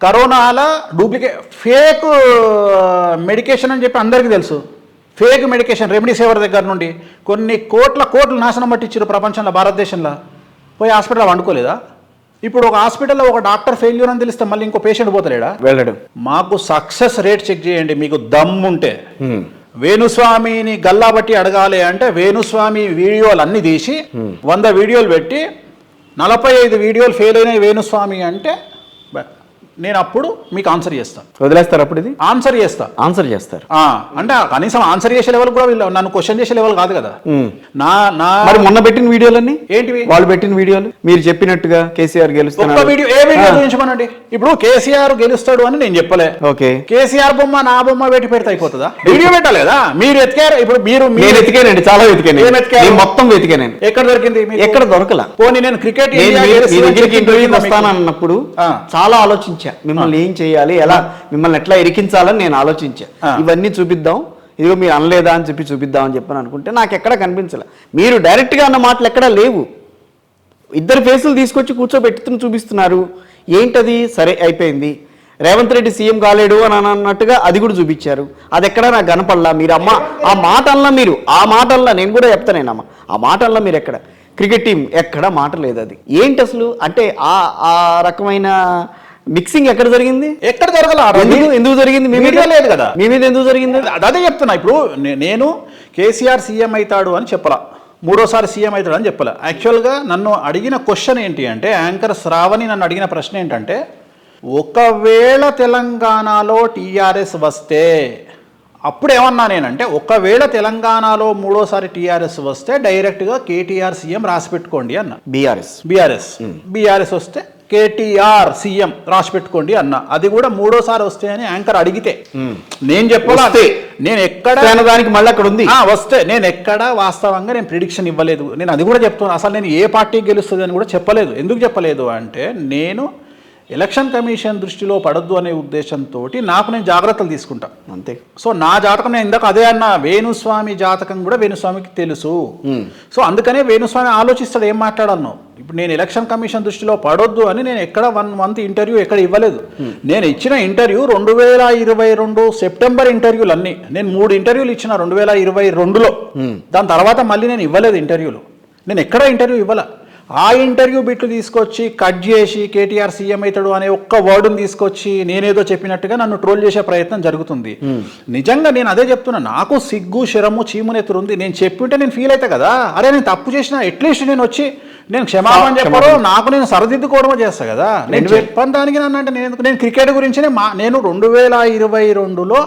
కరోనాల duplicate fake medication అని చెప్పి అందరికీ తెలుసు. ఫేక్ మెడికేషన్ రెమ్డెసివిర్ దగ్గర నుండి కొన్ని కోట్లు నాశనం పట్టించారు ప్రపంచంలో, భారతదేశంలో. పోయి హాస్పిటల్ వండుకోలేదా? ఇప్పుడు ఒక హాస్పిటల్లో ఒక డాక్టర్ ఫెయిల్యూర్ అని తెలిస్తే మళ్ళీ ఇంకో పేషెంట్ పోతలేడా? వెళ్ళడు. మాకు సక్సెస్ రేట్ చెక్ చేయండి. మీకు దమ్ముంటే వేణుస్వామిని గల్లా బట్టి అడగాలి అంటే వేణుస్వామి వీడియోలు అన్ని తీసి 100 వీడియోలు పెట్టి 45 వీడియోలు ఫెయిల్ అయినాయి వేణుస్వామి అంటే నేను అప్పుడు మీకు ఆన్సర్ చేస్తాను. వదిలేస్తారు అప్పుడు? ఇది ఆన్సర్ చేస్తారు అంటే కనీసం ఆన్సర్ చేసే లెవెల్ కూడా వీళ్ళు నన్ను క్వశ్చన్ చేసే లెవెల్ కాదు కదా. మరి మొన్న పెట్టిన వీడియోలన్నీ ఏంటివి? వాళ్ళు పెట్టిన వీడియోలు మీరు చెప్పినట్టుగా కేసీఆర్ గెలుస్తాడు వీడియో ఏ వీడియో చూపించమనండి. ఇప్పుడు కేసీఆర్ గెలుస్తాడు అని నేను చెప్పలే. ఓకే, కేసీఆర్ బొమ్మ నా బొమ్మ పెట్టి పెడితే అయిపోతుందా? వీడియో పెట్టలేదా? మీరు ఎతికారు. ఇప్పుడు నేను ఎతికానండి, చాలా వెతికాను, మొత్తం వెతికాను. ఎక్కడ దొరికింది? ఎక్కడ దొరకలా. పోనీ నేను క్రికెట్ అన్నప్పుడు చాలా ఆలోచించా, మిమ్మల్ని ఏం చేయాలి, ఎలా మిమ్మల్ని ఎట్లా ఇరికించాలని నేను ఆలోచించా. ఇవన్నీ చూపిద్దాం, ఇదిగో మీరు అనలేదా అని చెప్పి చూపిద్దాం అని చెప్పని అనుకుంటే నాకు ఎక్కడ కనిపించలే. మీరు డైరెక్ట్గా అన్న మాటలు ఎక్కడా లేవు. ఇద్దరు ఫేసులు తీసుకొచ్చి కూర్చోబెట్టుకుని చూపిస్తున్నారు. ఏంటది? సరే అయిపోయింది, రేవంత్ రెడ్డి సీఎం కాలేడు అని అన్నట్టుగా అది కూడా చూపించారు. అది ఎక్కడా నాకు కనపడలా. మీరు ఆ మాటల్లో నేను కూడా చెప్తానేనమ్మా, ఆ మాటల్లో మీరు ఎక్కడ క్రికెట్ టీం ఎక్కడ మాట లేదు. అది ఏంటి అసలు? అంటే ఆ రకమైన మిక్సింగ్ ఎక్కడ జరిగింది? ఎక్కడ జరగల? ఎందుకు జరిగింది? మీ మీద లేదు కదా. మీ మీద ఎందుకు జరిగింది? అదే చెప్తున్నా. ఇప్పుడు నేను కేసీఆర్ సీఎం అవుతాడు అని చెప్పలా, 3వ సీఎం అవుతాడు అని చెప్పలా. యాక్చువల్గా నన్ను అడిగిన క్వశ్చన్ ఏంటి అంటే, యాంకర్ శ్రావణి నన్ను అడిగిన ప్రశ్న ఏంటంటే, ఒకవేళ తెలంగాణలో టీఆర్ఎస్ వస్తే, అప్పుడు ఏమన్నా నేనంటే, ఒకవేళ తెలంగాణలో 3వ టీఆర్ఎస్ వస్తే డైరెక్ట్గా కేటీఆర్ సీఎం రాసి పెట్టుకోండి అన్న. బీఆర్ఎస్ వస్తే కేటీఆర్ సీఎం రాసి పెట్టుకోండి అన్న. అది కూడా 3వ వస్తే అని యాంకర్ అడిగితే నేను చెప్పాలి. నేను ఎక్కడ దానికి మళ్ళీ అక్కడ ఉంది వస్తే నేను ఎక్కడ వాస్తవంగా నేను ప్రిడిక్షన్ ఇవ్వలేదు. నేను అది కూడా చెప్తున్నాను. అసలు నేను ఏ పార్టీ గెలుస్తుంది అని కూడా చెప్పలేదు. ఎందుకు చెప్పలేదు అంటే, నేను ఎలక్షన్ కమిషన్ దృష్టిలో పడద్దు అనే ఉద్దేశంతో నాకు నేను జాగ్రత్తలు తీసుకుంటా అంతే. సో నా జాతకం నేను ఇందాక అదే అన్న, వేణుస్వామి జాతకం కూడా వేణుస్వామికి తెలుసు. సో అందుకనే వేణుస్వామి ఆలోచిస్తాడు ఏం మాట్లాడాను. ఇప్పుడు నేను ఎలక్షన్ కమిషన్ దృష్టిలో పడొద్దు అని నేను ఎక్కడ 1 మంత్ ఇంటర్వ్యూ ఎక్కడ ఇవ్వలేదు. నేను ఇచ్చిన ఇంటర్వ్యూ 2022 సెప్టెంబర్ ఇంటర్వ్యూలు అన్నీ. నేను 3 ఇంటర్వ్యూలు ఇచ్చిన 2022లో. దాని తర్వాత మళ్ళీ నేను ఇవ్వలేదు ఇంటర్వ్యూలు. నేను ఎక్కడ ఇంటర్వ్యూ ఇవ్వాల. ఆ ఇంటర్వ్యూ బిట్లు తీసుకొచ్చి కట్ చేసి కేటీఆర్ సీఎం అవుతాడు అనే ఒక్క వర్డును తీసుకొచ్చి నేనేదో చెప్పినట్టుగా నన్ను ట్రోల్ చేసే ప్రయత్నం జరుగుతుంది. నిజంగా నేను అదే చెప్తున్నా. నాకు సిగ్గు శరము చీమునెత్తురు ఉంది. నేను చెప్పింటే నేను ఫీల్ అవుతా కదా, అరే నేను తప్పు చేసిన అట్లీస్ట్ నేను వచ్చి నేను క్షమాపణ చెప్పరు, నాకు నేను సరిదిద్దుకోవడమో చేస్తా కదా. నేను చెప్పని దానికి నన్ను అంటే నేను క్రికెట్ గురించినే నేను 2022లో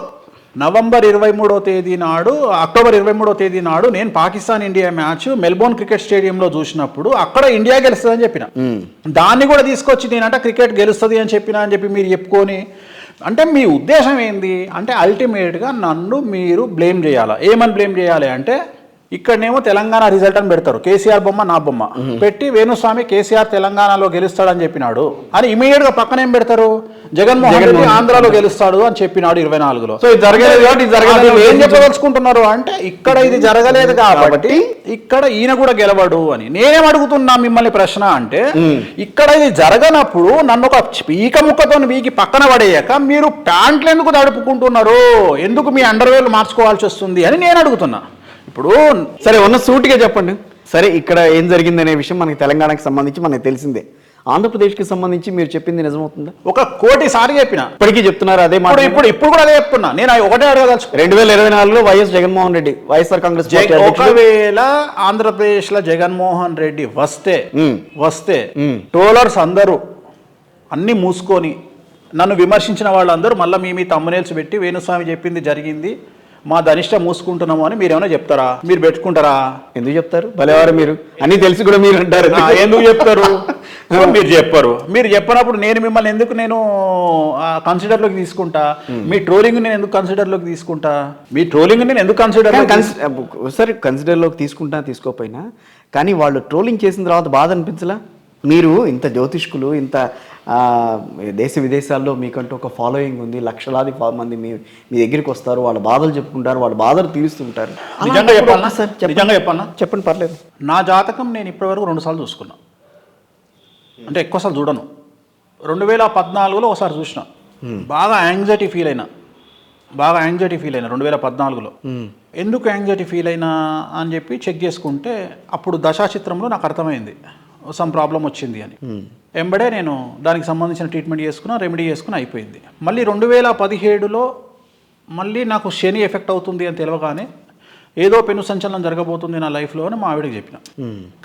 నవంబర్ 23వ తేదీ నాడు, అక్టోబర్ 23వ తేదీ నాడు నేను Pakistan India match Melbourne cricket స్టేడియంలో చూసినప్పుడు అక్కడ ఇండియా గెలుస్తుంది అని చెప్పిన. దాన్ని కూడా తీసుకొచ్చి నేనంట క్రికెట్ గెలుస్తుంది అని చెప్పిన అని చెప్పి మీరు చెప్పుకొని, అంటే మీ ఉద్దేశం ఏంది అంటే అల్టిమేట్గా నన్ను మీరు బ్లేమ్ చేయాలా. ఏమని బ్లేమ్ చేయాలి అంటే, ఇక్కడనేమో తెలంగాణ రిజల్ట్ అని పెడతారు, కేసీఆర్ బొమ్మ నా బొమ్మ పెట్టి వేణుస్వామి కేసీఆర్ తెలంగాణలో గెలుస్తాడని చెప్పినాడు అని ఇమీడియట్ గా పక్కన ఏం పెడతారు, జగన్మోహన్ రెడ్డి ఆంధ్రాలో గెలుస్తాడు అని చెప్పినాడు 24లో. సో ఇది జరగలేదు. ఏం చెప్పదలుచుకుంటున్నారు అంటే, ఇక్కడ ఇది జరగలేదు కాబట్టి ఇక్కడ ఈయన కూడా గెలవడు అని. నేనేం అడుగుతున్నా మిమ్మల్ని ప్రశ్న అంటే, ఇక్కడ ఇది జరగనప్పుడు నన్ను ఒక పీక ముక్కతో వీకి పక్కన పడేయక మీరు ప్యాంట్లు ఎందుకు తడుపుకుంటున్నారు, ఎందుకు మీ అండర్వేర్లు మార్చుకోవాల్సి వస్తుంది అని నేను అడుగుతున్నా. ఇప్పుడు సరే ఉన్న సూటిగా చెప్పండి. సరే ఇక్కడ ఏం జరిగిందనే విషయం మనకి తెలంగాణకి సంబంధించి మనకి తెలిసిందే. ఆంధ్రప్రదేశ్కి సంబంధించి మీరు చెప్పింది నిజమవుతుందా? 1 కోటి సారి చెప్పిన, ఇప్పటికీ చెప్తున్నారు అదే మాట. ఇప్పుడు కూడా అదే చెప్తున్నా. నేను ఒకటే అడగదలుచు, 2024లో వైఎస్ జగన్మోహన్ రెడ్డి వైఎస్ఆర్ కాంగ్రెస్ పార్టీ ఒకవేళ ఆంధ్రప్రదేశ్ లో జగన్మోహన్ రెడ్డి వస్తే ట్రోలర్స్ అందరూ అన్ని మూసుకొని నన్ను విమర్శించిన వాళ్ళందరూ మళ్ళీ మీ తమ్మునేల్స్ పెట్టి వేణుస్వామి చెప్పింది జరిగింది, మా ధనిష్ట మూసుకుంటున్నాము అని మీరేమైనా చెప్తారా? మీరు పెట్టుకుంటారా? ఎందుకు చెప్తారు? భలేవారు మీరు అన్ని తెలిసి కూడా మీరు అంటారు. ఎందుకు చెప్తారు? మీరు చెప్పరు. మీరు చెప్పినప్పుడు నేను మిమ్మల్ని ఎందుకు నేను కన్సిడర్లోకి తీసుకుంటా? మీ ట్రోలింగ్ నేను ఎందుకు కన్సిడర్లోకి తీసుకుంటా? మీ ట్రోలింగ్ నేను ఎందుకు సరే కన్సిడర్లోకి తీసుకుంటా తీసుకోకపోయినా, కానీ వాళ్ళు ట్రోలింగ్ చేసిన తర్వాత బాధ అనిపించలా? మీరు ఇంత జ్యోతిష్కులు, ఇంత దేశ విదేశాల్లో మీకంటూ ఒక ఫాలోయింగ్ ఉంది, లక్షలాది మంది మీ దగ్గరికి వస్తారు, వాళ్ళ బాధలు చెప్పుకుంటారు, వాళ్ళ బాధలు తీరుస్తుంటారు. నిజంగా చెప్పాలా? చెప్పండి, పర్లేదు. నా జాతకం నేను ఇప్పటివరకు 2 సార్లు చూసుకున్నా. అంటే ఎక్కువసార్లు చూడను. 2014లో ఒకసారి చూసిన, బాగా యాంగ్జైటీ ఫీల్ అయినా 2014లో. ఎందుకు యాంగ్జైటీ ఫీల్ అయినా అని చెప్పి చెక్ చేసుకుంటే అప్పుడు దశాచిత్రంలో నాకు అర్థమైంది సమ్ ప్రాబ్లం వచ్చింది అని. ఎంబడే నేను దానికి సంబంధించిన ట్రీట్మెంట్ చేసుకున్నా, రెమెడీ చేసుకుని అయిపోయింది. మళ్ళీ 2017లో మళ్ళీ నాకు శని ఎఫెక్ట్ అవుతుంది అని తెలియగానే ఏదో పెను సంచలనం జరగబోతుంది నా లైఫ్లో అని మా ఆవిడకి చెప్పిన.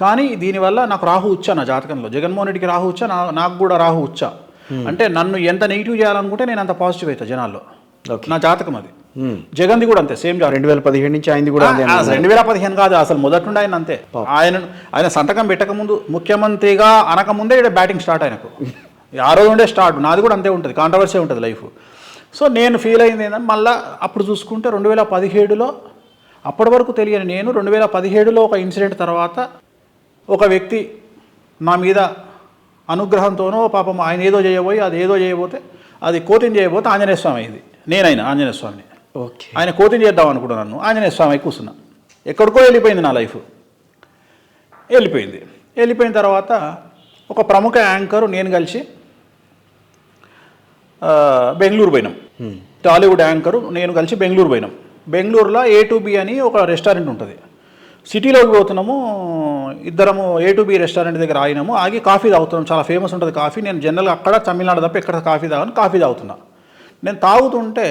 కానీ దీనివల్ల నాకు రాహు ఉచ్చా, నా జాతకంలో జగన్మోహన్ రెడ్డికి రాహు ఉచ్చా, నాకు కూడా రాహు ఉచ్చా. అంటే నన్ను ఎంత నెగిటివ్ చేయాలనుకుంటే నేను అంత పాజిటివ్ అవుతా జనాల్లో. నా జాతకం అది. జగన్ది కూడా అంతే, సేమ్ జాతకం. 2015 నుంచి ఆయనది కూడా 2015 కాదు, అసలు మొదటి నుండి ఆయన అంతే. ఆయన సంతకం పెట్టకముందు, ముఖ్యమంత్రిగా అనకముందే ఇక్కడ బ్యాటింగ్ స్టార్ట్ ఆయనకు. ఆ రోజు ఉండే స్టార్ట్. నాది కూడా అంతే ఉంటుంది, కాంట్రవర్సీ ఉంటుంది లైఫ్. సో నేను ఫీల్ అయింది ఏంటంటే మళ్ళీ అప్పుడు చూసుకుంటే 2017లో అప్పటి వరకు తెలియని నేను 2017లో ఒక ఇన్సిడెంట్ తర్వాత ఒక వ్యక్తి నా మీద అనుగ్రహంతోనో పాపం ఆయన ఏదో చేయబోయి అది ఏదో చేయబోతే అది కోతిని చేయబోతే ఆంజనేయ స్వామి అయింది. నేనైనా ఆంజనేయ స్వామిని. ఓకే. ఆయన కోతిని చేద్దాం అనుకున్నాను, నన్ను ఆంజనేయ స్వామి కూర్చున్నా. ఎక్కడికో వెళ్ళిపోయింది నా లైఫ్. వెళ్ళిపోయిన తర్వాత ఒక ప్రముఖ యాంకర్ నేను కలిసి బెంగళూరు పోయినాం. టాలీవుడ్ యాంకరు నేను కలిసి బెంగళూరు పోయినాం. బెంగళూరులో A2B అని ఒక రెస్టారెంట్ ఉంటుంది. సిటీలోకి పోతున్నాము, ఇద్దరము A2B రెస్టారెంట్ దగ్గర ఆగినాము. ఆగి కాఫీ తాగుతున్నాం, చాలా ఫేమస్ ఉంటుంది కాఫీ. నేను జనరల్గా అక్కడ తమిళనాడు తప్ప ఎక్కడ కాఫీ తాగుతున్నా. నేను తాగుతుంటే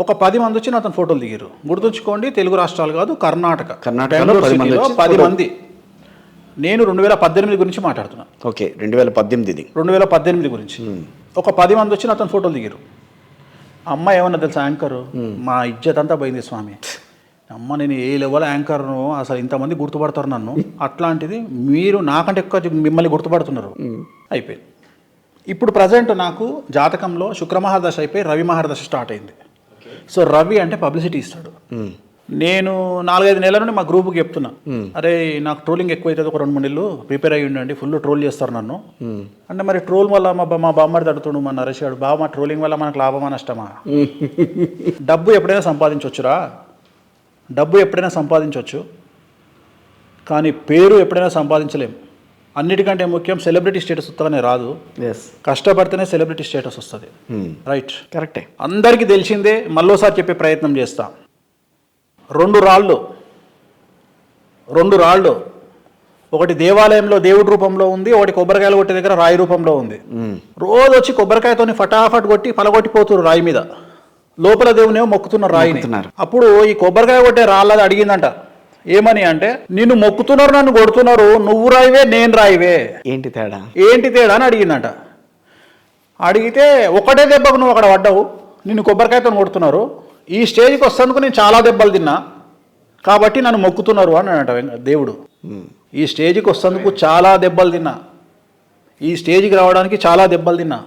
ఒక 10 మంది వచ్చి అతను ఫోటోలు దిగారు. గుర్తుంచుకోండి, తెలుగు రాష్ట్రాలు కాదు, కర్ణాటకలో 10 మంది. నేను 2018 గురించి మాట్లాడుతున్నా. ఓకే, 2018 గురించి ఒక 10 మంది వచ్చి అతను ఫోటోలు దిగారు. అమ్మ ఏమన్నా తెలుసా, యాంకరు, మా ఇజ్జత్ అంతా పోయింది స్వామి. అమ్మ నేను ఏ లెవెల్ యాంకర్ను, అసలు ఇంతమంది గుర్తుపడతారు నన్ను, అట్లాంటిది మీరు నాకంటే ఎక్కువ మిమ్మల్ని గుర్తుపడుతున్నారు. అయిపోయింది. ఇప్పుడు ప్రజెంట్ నాకు జాతకంలో శుక్ర మహాదశ అయిపోయి రవి మహాదశ స్టార్ట్ అయింది. సో రవి అంటే పబ్లిసిటీ ఇస్తాడు. నేను 4-5 నెలల నుండి మా గ్రూప్కి చెప్తున్నా, అరే నాకు ట్రోలింగ్ ఎక్కువ అవుతుంది, ఒక 2-3 నెలలు ప్రిపేర్ అయ్యి ఉండండి, ఫుల్ ట్రోల్ చేస్తారు నన్ను అంటే. మరి ట్రోల్ వల్ల మా బామ్మడి తడుతుండు, మా నరేష్ గారు, బావ మా ట్రోలింగ్ వల్ల మనకు లాభమా నష్టమా? డబ్బు ఎప్పుడైనా సంపాదించవచ్చురా, డబ్బు ఎప్పుడైనా సంపాదించవచ్చు, కానీ పేరు ఎప్పుడైనా సంపాదించలేం. అన్నిటికంటే ముఖ్యం సెలబ్రిటీ స్టేటస్ వస్తుందనే రాదు, కష్టపడితేనే సెలబ్రిటీ స్టేటస్ వస్తుంది. రైట్, కరెక్టే. అందరికీ తెలిసిందే, మళ్ళోసారి చెప్పే ప్రయత్నం చేస్తా. 2 రాళ్ళు, ఒకటి దేవాలయంలో దేవుడి రూపంలో ఉంది, ఒకటి కొబ్బరికాయలు కొట్టే దగ్గర రాయి రూపంలో ఉంది. రోజు వచ్చి కొబ్బరికాయతోని ఫటాఫట్ కొట్టి పలగొట్టిపోతున్నారు రాయి మీద, లోపల దేవునేమో మొక్కుతున్నారు రాయిని. అప్పుడు ఈ కొబ్బరికాయ కొట్టే రాళ్ళది అడిగిందంట, ఏమని అంటే, నిన్ను మొక్కుతున్నారు, నన్ను కొడుతున్నారు, నువ్వు రాయివే నేను రాయివే, ఏంటి తేడా అని అడిగిందంట. అడిగితే ఒకటే దెబ్బకు నువ్వు అక్కడ పడ్డావు, నిన్ను కొబ్బరికాయతో కొడుతున్నారు, ఈ స్టేజ్కి వస్తేందుకు నేను చాలా దెబ్బలు తిన్నా కాబట్టి నన్ను మొక్కుతున్నారు అని అంట దేవుడు. ఈ స్టేజ్కి వస్తేందుకు చాలా దెబ్బలు తిన్నా, ఈ స్టేజ్కి రావడానికి చాలా దెబ్బలు తిన్నా,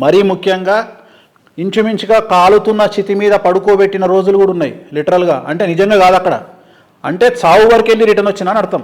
మరీ ముఖ్యంగా ఇంచుమించుగా కాలుతున్న చితి మీద పడుకోబెట్టిన రోజులు కూడా ఉన్నాయి లిటరల్గా. అంటే నిజంగా కాదు అక్కడ, అంటే చావు వరకు వెళ్ళి రిటర్న్ వచ్చినా అని అర్థం.